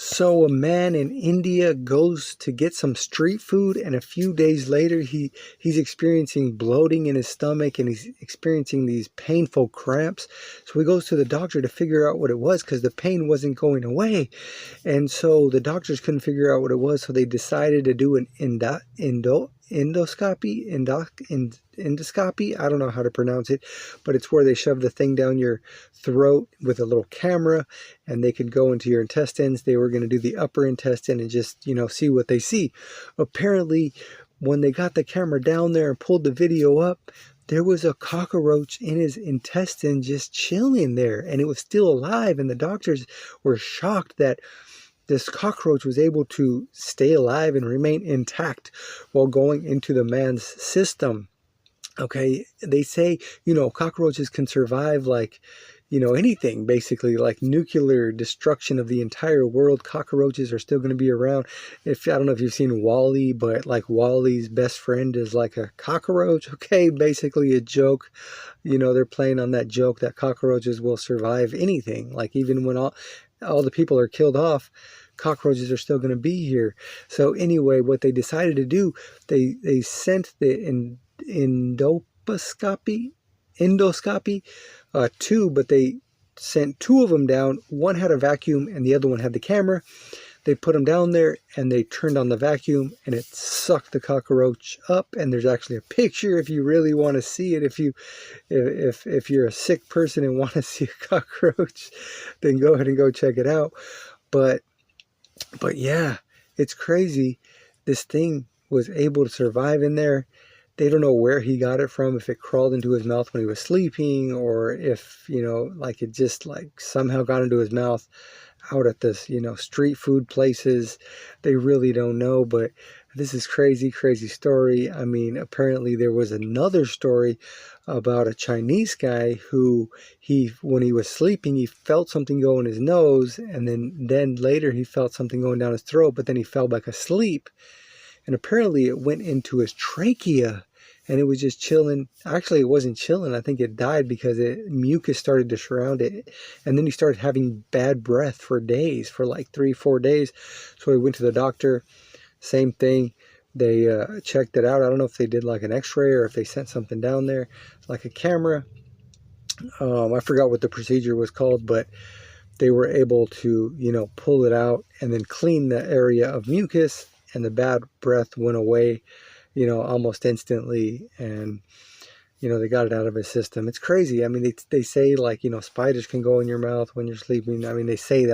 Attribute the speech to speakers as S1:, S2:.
S1: So a man in India goes to get some street food, and a few days later he's experiencing bloating in his stomach, and he's experiencing these painful cramps. So he goes to the doctor to figure out what it was, because the pain wasn't going away. And so the doctors couldn't figure out what it was, so they decided to do an endoscopy. I don't know how to pronounce it, but it's where they shove the thing down your throat with a little camera, and they could go into your intestines. They were going to do the upper intestine and just, see what they see. Apparently, when they got the camera down there and pulled the video up, there was a cockroach in his intestine just chilling there, and it was still alive. And the doctors were shocked that this cockroach was able to stay alive and remain intact while going into the man's system. Okay, they say, cockroaches can survive like, anything, basically, like nuclear destruction of the entire world. Cockroaches are still going to be around. I don't know if you've seen Wall-E, but like Wall-E's best friend is like a cockroach. Okay, basically a joke. They're playing on that joke that cockroaches will survive anything. Like even when all the people are killed off, cockroaches are still going to be here. So anyway, what they decided to do, they sent the endoscopy two, but they sent two of them down. One had a vacuum and the other one had the camera. They put them down there and they turned on the vacuum, and it sucked the cockroach up. And there's actually a picture if you really want to see it. If you're a sick person and want to see a cockroach, then go ahead and go check it out. But yeah, it's crazy. This thing was able to survive in there. They don't know where he got it from, if it crawled into his mouth when he was sleeping, or if, it just somehow got into his mouth out at this, street food places. They really don't know, but this is crazy, crazy story. I mean, apparently there was another story about a Chinese guy who when he was sleeping, he felt something go in his nose, and then later he felt something going down his throat, but then he fell back asleep. And apparently it went into his trachea, and it was just chilling. Actually, it wasn't chilling. I think it died because mucus started to surround it. And then he started having bad breath for days, for like 3-4 days. So he went to the doctor. Same thing. They checked it out. I don't know if they did like an x-ray or if they sent something down there, like a camera. I forgot what the procedure was called, but they were able to, pull it out and then clean the area of mucus, and the bad breath went away, almost instantly. And, they got it out of his system. It's crazy. I mean, they say spiders can go in your mouth when you're sleeping. I mean, they say that.